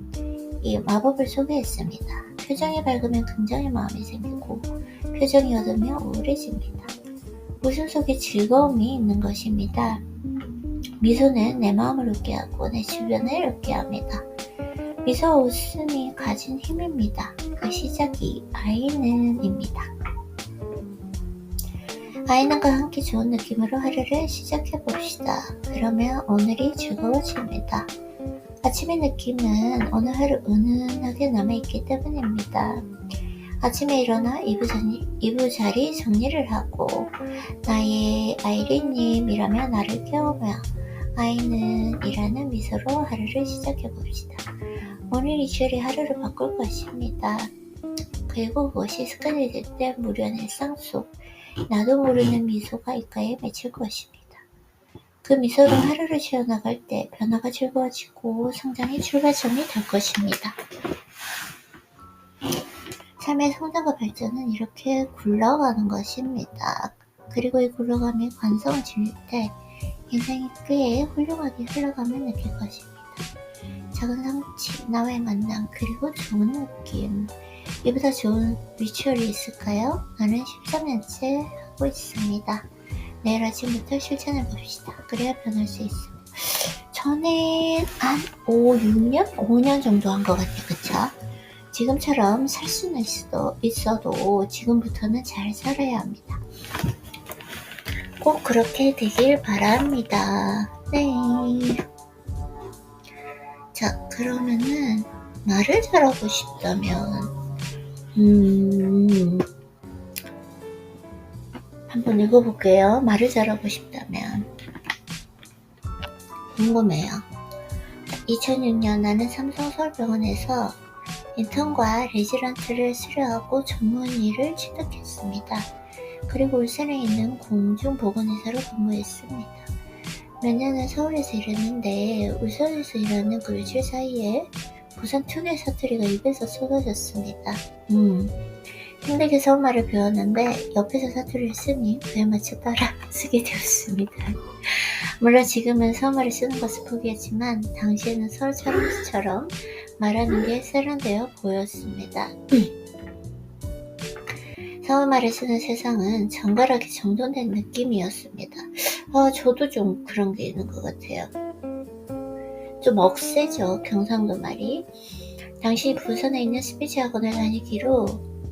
이 마법을 소개했습니다. 표정이 밝으면 긍정의 마음이 생기고 표정이 어두우면 우울해집니다. 웃음 속에 즐거움이 있는 것입니다. 미소는 내 마음을 웃게 하고 내 주변을 웃게 합니다. 미소와 웃음이 가진 힘입니다. 그 시작이 아이는입니다. 아이는과 함께 좋은 느낌으로 하루를 시작해봅시다. 그러면 오늘이 즐거워집니다. 아침의 느낌은 오늘 하루 은은하게 남아있기 때문입니다. 아침에 일어나 이부자리 정리를 하고 나의 아이린님이라며 나를 깨우며 아이는 이라는 미소로 하루를 시작해봅시다. 오늘 이슈리 하루를 바꿀 것입니다. 그리고 그것이 습관이 될 때 무료한 일상 속 나도 모르는 미소가 입가에 맺힐 것입니다. 그 미소로 하루를 채워나갈 때 변화가 즐거워지고 성장의 출발점이 될 것입니다. 삶의 성장과 발전은 이렇게 굴러가는 것입니다. 그리고 이 굴러감이 관성을 지닐 때 인생이 꽤 훌륭하게 흘러감을 느낄 것입니다. 작은 성취, 나와의 만남, 그리고 좋은 느낌. 이보다 좋은 리추얼이 있을까요? 나는 13년째 하고 있습니다. 내일 아침부터 실천해봅시다. 그래야 변할 수 있습니다. 전에 한 5년 정도 한 것 같아요. 그쵸? 지금처럼 살 수는 있어도 지금부터는 잘 살아야 합니다. 꼭 그렇게 되길 바랍니다. 네. 자, 그러면은 말을 잘하고 싶다면 한번 읽어볼게요. 말을 잘하고 싶다면 궁금해요. 2006년 나는 삼성 서울병원에서 인턴과 레지던트를 수료하고 전문 일을 취득했습니다. 그리고 울산에 있는 공중보건의사로 근무했습니다. 몇 년은 서울에서 일했는데 울산에서 일하는 그 일주일 사이에 부산 특유의 사투리가 입에서 쏟아졌습니다. 힘들게 서울말을 배웠는데 옆에서 사투리를 쓰니 그에 맞춰 따라 쓰게 되었습니다. 물론 지금은 서울말을 쓰는 것을 포기했지만 당시에는 서울 사람처럼 말하는 게 세련되어 보였습니다. 서울말을 쓰는 세상은 정갈하게 정돈된 느낌이었습니다. 저도 좀 그런 게 있는 것 같아요. 좀 억세죠, 경상도 말이. 당시 부산에 있는 스피치 학원을 다니기로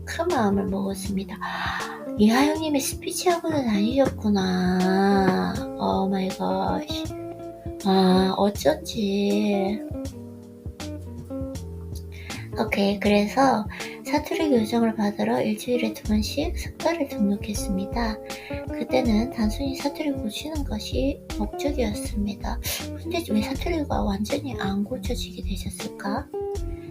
큰 마음을 먹었습니다. 이하영님이 스피치 학원을 다니셨구나. 오 마이 갓. 어쩐지. 오케이. 그래서 사투리 교정을 받으러 일주일에 2번씩 습가를 등록했습니다. 그때는 단순히 사투리 고치는 것이 목적이었습니다. 근데 왜 사투리가 완전히 안 고쳐지게 되셨을까?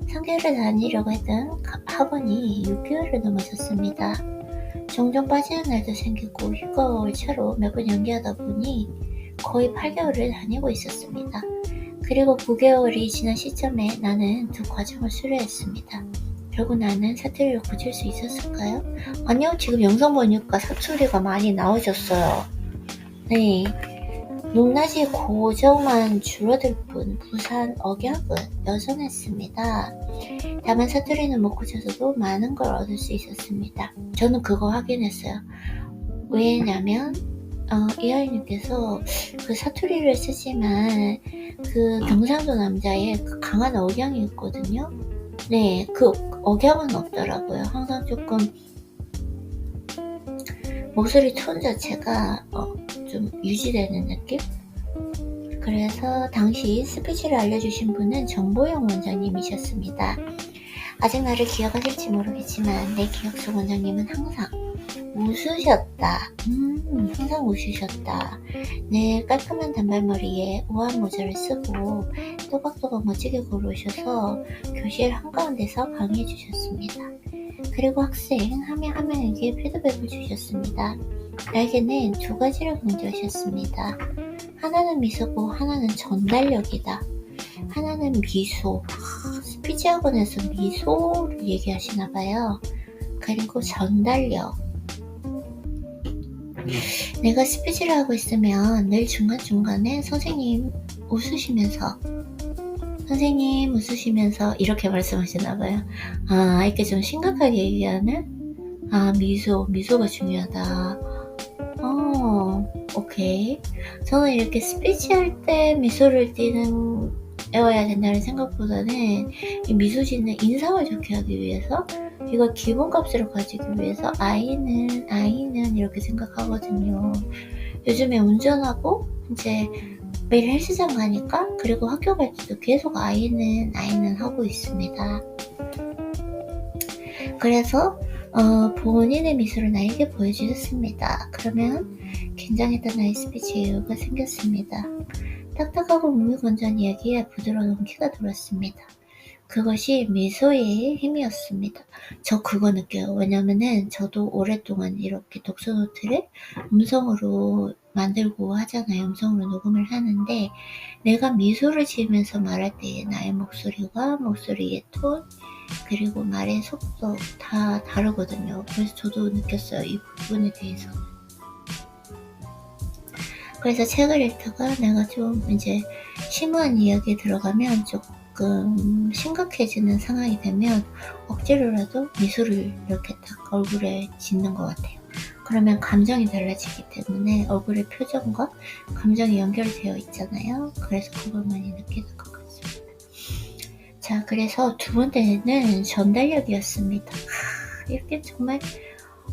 3개월을 다니려고 했던 학원이 6개월을 넘어졌습니다. 종종 빠지는 날도 생기고 휴가가 올 차로 몇 번 연기하다 보니 거의 8개월을 다니고 있었습니다. 그리고 9개월이 지난 시점에 나는 두 과정을 수료했습니다. 결국 나는 사투리를 고칠 수 있었을까요? 아니요, 지금 영상 보니까 사투리가 많이 나오셨어요. 네, 높낮이 고정만 줄어들 뿐 부산 억양은 여전했습니다. 다만 사투리는 못 고쳐서도 많은 걸 얻을 수 있었습니다. 저는 그거 확인했어요. 왜냐면 이 아이님께서 그 사투리를 쓰지만 그 경상도 남자의 그 강한 억양이 있거든요. 네, 그 억양은 없더라고요. 항상 조금 목소리 톤 자체가 좀 유지되는 느낌? 그래서 당시 스피치를 알려주신 분은 정보영 원장님이셨습니다. 아직 나를 기억하실지 모르겠지만 내 기억 속 원장님은 항상 웃으셨다. 항상 웃으셨다. 네, 깔끔한 단발머리에 우아한 모자를 쓰고 또박또박 멋지게 걸어오셔서 교실 한가운데서 강의해 주셨습니다. 그리고 학생 한 명 한 명에게 피드백을 주셨습니다. 나에게는 2가지를 강조하셨습니다. 하나는 미소고 하나는 전달력이다. 하나는 미소. 스피치 학원에서 미소를 얘기하시나봐요. 그리고 전달력. 내가 스피치를 하고 있으면 늘 중간중간에 선생님 웃으시면서 이렇게 말씀하시나봐요. 아, 이렇게 좀 심각하게 얘기하는? 아, 미소가 중요하다. 오케이. 저는 이렇게 스피치 할 때 미소를 띄어야 된다는 생각보다는 이 미소 짓는 인상을 좋게 하기 위해서 이걸 기본값으로 가지기 위해서 아이는 이렇게 생각하거든요. 요즘에 운전하고 이제 매일 헬스장 가니까 그리고 학교 갈 때도 계속 아이는 하고 있습니다. 그래서 본인의 미소를 나에게 보여주셨습니다. 그러면 긴장했던 나의 스피치에 여유가 생겼습니다. 딱딱하고 몸이 건조한 이야기에 부드러운 키가 돌았습니다. 그것이 미소의 힘이었습니다. 저 그거 느껴요. 왜냐면은 저도 오랫동안 이렇게 독서노트를 음성으로 만들고 하잖아요. 음성으로 녹음을 하는데 내가 미소를 지으면서 말할 때 나의 목소리와 목소리의 톤 그리고 말의 속도 다 다르거든요. 그래서 저도 느꼈어요. 이 부분에 대해서. 그래서 책을 읽다가 내가 좀 이제 심오한 이야기에 들어가면 조금 심각해지는 상황이 되면 억지로라도 미소를 이렇게 딱 얼굴에 짓는 것 같아요. 그러면 감정이 달라지기 때문에 얼굴의 표정과 감정이 연결되어 있잖아요. 그래서 그걸 많이 느끼는 것 같습니다. 자, 그래서 2번째는 전달력이었습니다. 이렇게 정말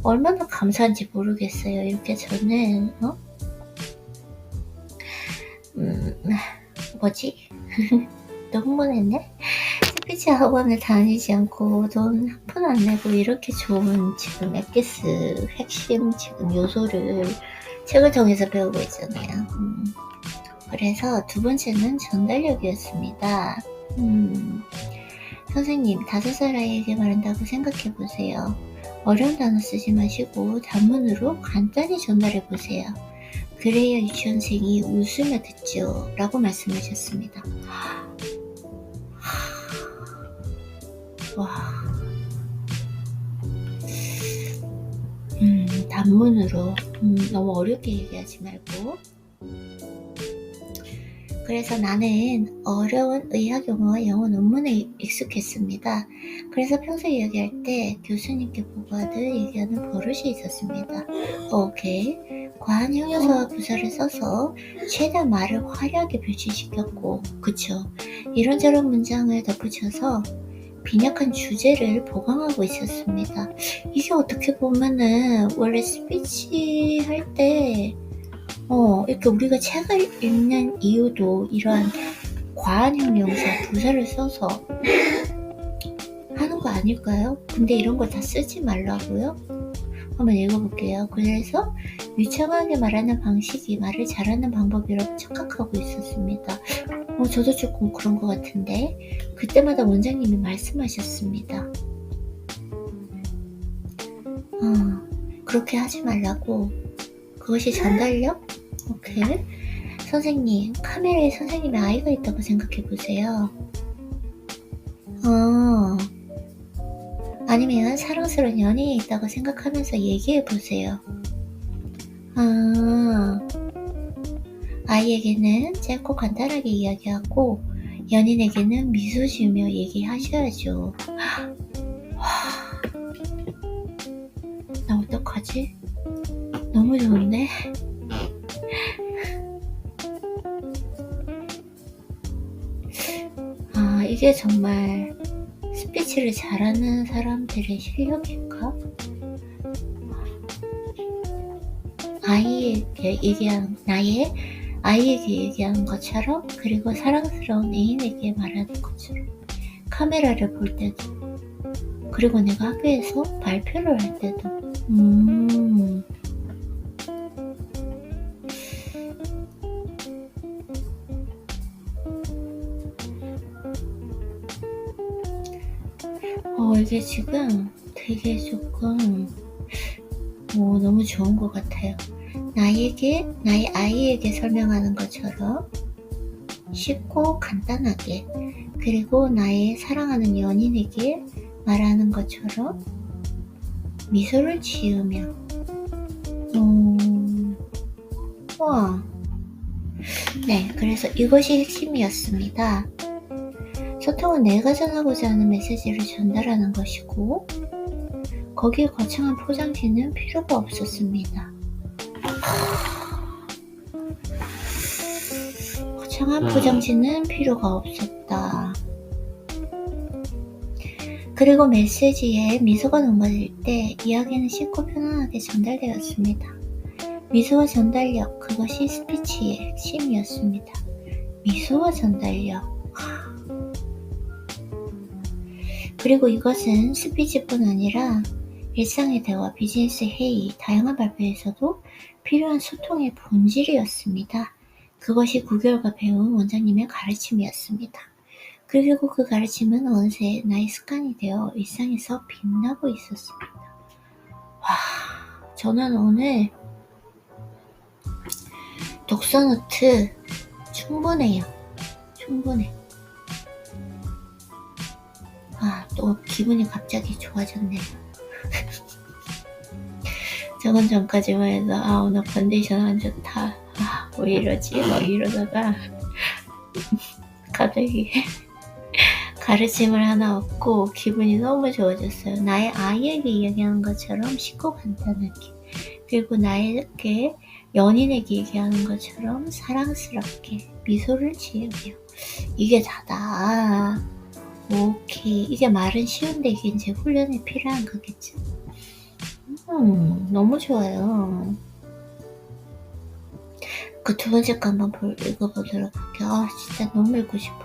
얼마나 감사한지 모르겠어요. 이렇게 저는 너무 흥분했네? 스피치 학원을 다니지 않고 돈 한 푼 안 내고 이렇게 좋은 지금 엑기스 핵심 지금 요소를 책을 통해서 배우고 있잖아요. 그래서 2번째는 전달력이었습니다. 선생님, 5살 아이에게 말한다고 생각해보세요. 어려운 단어 쓰지 마시고 단문으로 간단히 전달해보세요. 그래야 유치원생이 웃으며 듣죠. 라고 말씀하셨습니다. 와. 단문으로 너무 어렵게 얘기하지 말고. 그래서 나는 어려운 의학 용어와 영어 논문에 익숙했습니다. 그래서 평소 이야기할 때 교수님께 보고하듯 얘기하는 버릇이 있었습니다. 오케이. 과한 형용사와 부사를 써서 최대한 말을 화려하게 표시시켰고, 그쵸. 이런저런 문장을 덧붙여서 빈약한 주제를 보강하고 있었습니다. 이게 어떻게 보면은 원래 스피치 할 때 이렇게 우리가 책을 읽는 이유도 이러한 과한 형용사, 부사를 써서 아닐까요? 근데 이런 거 다 쓰지 말라고요? 한번 읽어볼게요. 그래서 유창하게 말하는 방식이 말을 잘하는 방법이라고 착각하고 있었습니다. 저도 조금 그런 것 같은데 그때마다 원장님이 말씀하셨습니다. 그렇게 하지 말라고. 그것이 전달력? 오케이. 선생님, 카메라에 선생님의 아이가 있다고 생각해보세요. 아니면 사랑스러운 연인이 있다고 생각하면서 얘기해보세요. 아이에게는 짧고 간단하게 이야기하고 연인에게는 미소 지으며 얘기하셔야죠. 나 어떡하지? 너무 좋은데? 이게 정말 스피치를 잘하는 사람들의 실력일까? 아이에게 얘기하는 것처럼, 그리고 사랑스러운 애인에게 말하는 것처럼, 카메라를 볼 때도, 그리고 내가 학교에서 발표를 할 때도. 이게 지금 되게 조금 너무 좋은 것 같아요. 나의 아이에게 설명하는 것처럼 쉽고 간단하게, 그리고 나의 사랑하는 연인에게 말하는 것처럼 미소를 지으며. 와. 네, 그래서 이것이 핵심이었습니다. 소통은 내가 전하고자 하는 메시지를 전달하는 것이고 거기에 거창한 포장지는 필요가 없었습니다. 거창한 포장지는 필요가 없었다. 그리고 메시지에 미소가 녹아질 때 이야기는 쉽고 편안하게 전달되었습니다. 미소와 전달력, 그것이 스피치의 핵심이었습니다. 미소와 전달력. 그리고 이것은 스피치뿐 아니라 일상의 대화, 비즈니스 회의, 다양한 발표에서도 필요한 소통의 본질이었습니다. 그것이 9개월간 배운 원장님의 가르침이었습니다. 그리고 그 가르침은 어느새 나의 습관이 되어 일상에서 빛나고 있었습니다. 저는 오늘 독서노트 충분해요. 충분해. 또 기분이 갑자기 좋아졌네요. 저번 전까지만 해도 오늘 컨디션 안 좋다, 왜 이러지 막 이러다가 갑자기 가르침을 하나 얻고 기분이 너무 좋아졌어요. 나의 아이에게 이야기하는 것처럼 쉽고 간단하게, 그리고 나에게 연인에게 얘기하는 것처럼 사랑스럽게 미소를 지으며. 이게 다다. 오케이. 이게 말은 쉬운데 이게 이제 훈련에 필요한 거겠죠. 너무 좋아요. 그 두 번째 거 한번 읽어보도록 할게요. 진짜 너무 읽고 싶어.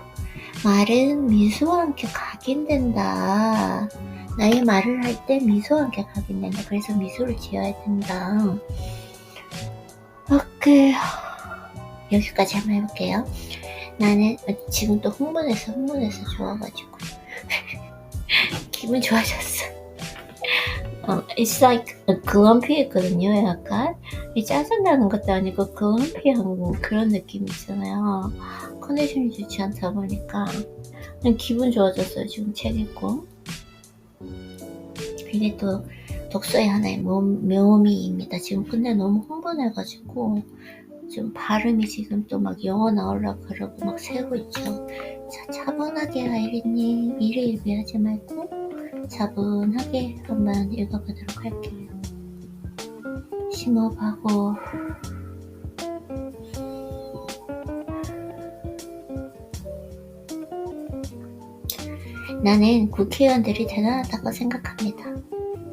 말은 미소와 함께 각인된다. 나의 말을 할 때 미소와 함께 각인된다. 그래서 미소를 지어야 된다. 오케이. 여기까지 한번 해볼게요. 나는 지금 또 흥분해서 좋아가지고 기분 좋아졌어. It's like 글럼피했거든요. 약간 짜증나는 것도 아니고 글럼피한 그런 느낌 있잖아요. 컨디션이 좋지 않다 보니까 그냥 기분 좋아졌어요. 지금 책 읽고. 이게 또 독서의 하나의 묘미입니다. 지금 근데 너무 흥분해가지고 지금 발음이 지금 또 막 영어 나오려고 그러고 막 세고 있죠. 자, 차분하게 아이리님, 미리 얘기하지 말고 차분하게 한번 읽어보도록 할게요. 심호흡하고. 나는 국회의원들이 대단하다고 생각합니다.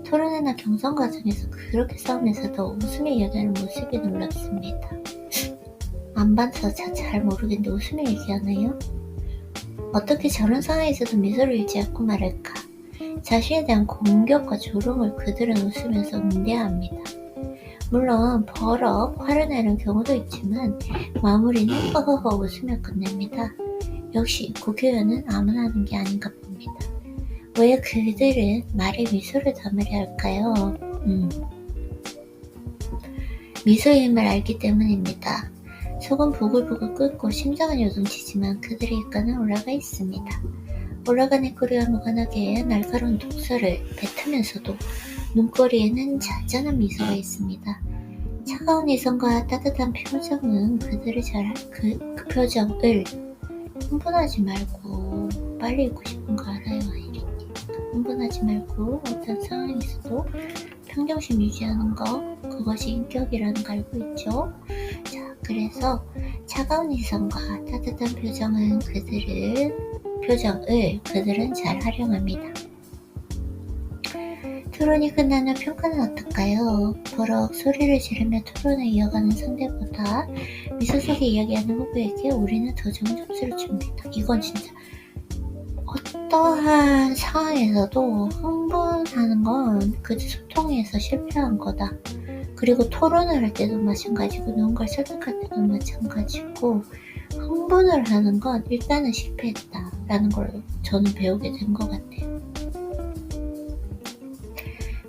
토론회나 경선 과정에서 그렇게 싸우면서도 웃으며 얘기하는 모습이 놀랍습니다. 안 봐서 잘 모르겠는데 웃으며 얘기하나요? 어떻게 저런 상황에서도 미소를 잃지 않고 말할까? 자신에 대한 공격과 조롱을 그들은 웃으면서 응대합니다. 물론 버럭 화를 내는 경우도 있지만 마무리는 허허허 웃으며 끝냅니다. 역시 국회의원은 아무나 하는 게 아닌가 봅니다. 왜 그들은 말에 미소를 담으려 할까요? 미소의 힘을 알기 때문입니다. 속은 부글부글 끓고 심장은 요동치지만 그들의 입가는 올라가 있습니다. 올라간 입꼬리와 무관하게 날카로운 독서를 뱉으면서도 눈꼬리에는 잔잔한 미소가 있습니다. 차가운 이성과 따뜻한 표정은 그들을 그 표정을 흥분하지 말고 빨리 읽고 싶은 거 알아요, 아이린님. 흥분하지 말고 어떤 상황에서도 평정심 유지하는 거, 그것이 인격이라는 거 알고 있죠? 자, 그래서 차가운 이성과 따뜻한 표정을 그들은 잘 활용합니다. 토론이 끝나면 평가는 어떨까요? 버럭 소리를 지르며 토론을 이어가는 상대보다 미소 속에 이야기하는 후보에게 우리는 더 좋은 점수를 줍니다. 이건 진짜 어떠한 상황에서도 흥분하는 건 그 소통에서 실패한 거다. 그리고 토론을 할 때도 마찬가지고 누군가를 설득할 때도 마찬가지고 흥분을 하는 건 일단은 실패했다라는 걸 저는 배우게 된 것 같아요.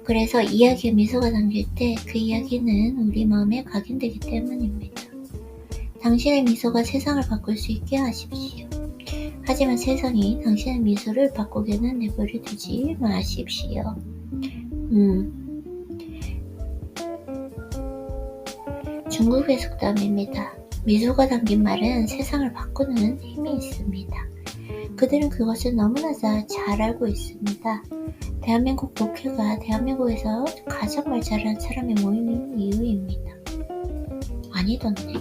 그래서 이야기에 미소가 담길 때 그 이야기는 우리 마음에 각인되기 때문입니다. 당신의 미소가 세상을 바꿀 수 있게 하십시오. 하지만 세상이 당신의 미소를 바꾸게는 내버려 두지 마십시오. 중국의 속담입니다. 미소가 담긴 말은 세상을 바꾸는 힘이 있습니다. 그들은 그것을 너무나 잘 알고 있습니다. 대한민국 국회가 대한민국에서 가장 말 잘하는 사람이 모이는 이유입니다. 아니던데.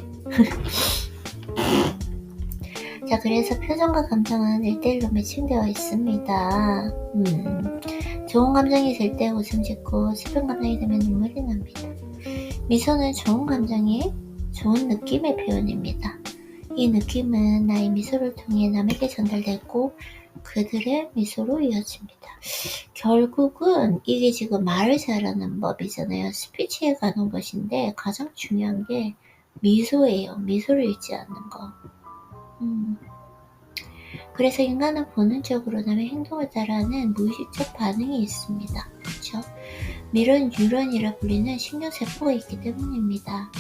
자, 그래서 표정과 감정은 1대1로 매칭되어 있습니다. 좋은 감정이 들 때 웃음 짓고 슬픈 감정이 들면 눈물이 납니다. 미소는 좋은 감정의 좋은 느낌의 표현입니다. 이 느낌은 나의 미소를 통해 남에게 전달되고 그들의 미소로 이어집니다. 결국은 이게 지금 말을 잘하는 법이잖아요. 스피치에 가는 것인데 가장 중요한 게 미소예요. 미소를 잃지 않는 거. 그래서 인간은 본능적으로 남의 행동을 따라하는 무의식적 반응이 있습니다. 그렇죠? 미런 뉴런이라 불리는 신경세포가 있기 때문입니다.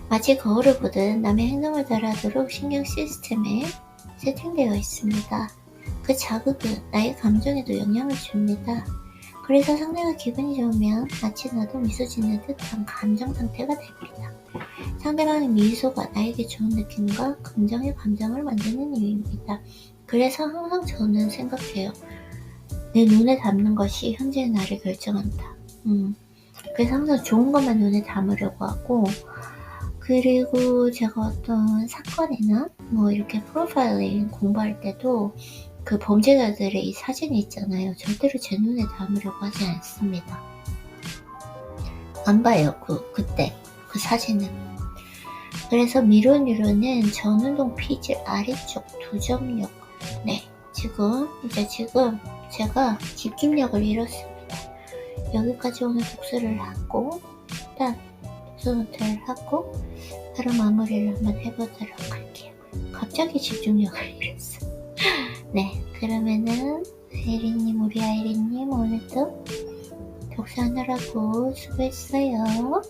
마치 거울을 보듯 남의 행동을 따라하도록 신경 시스템에 세팅되어 있습니다. 그 자극은 나의 감정에도 영향을 줍니다. 그래서 상대가 기분이 좋으면 마치 나도 미소 짓는 듯한 감정 상태가 됩니다. 상대방의 미소가 나에게 좋은 느낌과 긍정의 감정을 만드는 이유입니다. 그래서 항상 저는 생각해요. 내 눈에 담는 것이 현재의 나를 결정한다. 그래서 항상 좋은 것만 눈에 담으려고 하고, 그리고 제가 어떤 사건이나 뭐 이렇게 프로파일링 공부할 때도 그 범죄자들의 이 사진이 있잖아요. 절대로 제 눈에 담으려고 하지 않습니다. 안 봐요. 그때 그 사진은. 그래서 미론유로는 전운동 피질 아래쪽 두점력. 네, 지금 제가 집중력을 잃었습니다. 여기까지 오늘 복수를 하고 일단 독서노트를 하고 바로 마무리를 한번 해보도록 할게요. 갑자기 집중력을 잃었어. 네, 그러면은 우리 아이린님 오늘도 독서하느라고 수고했어요.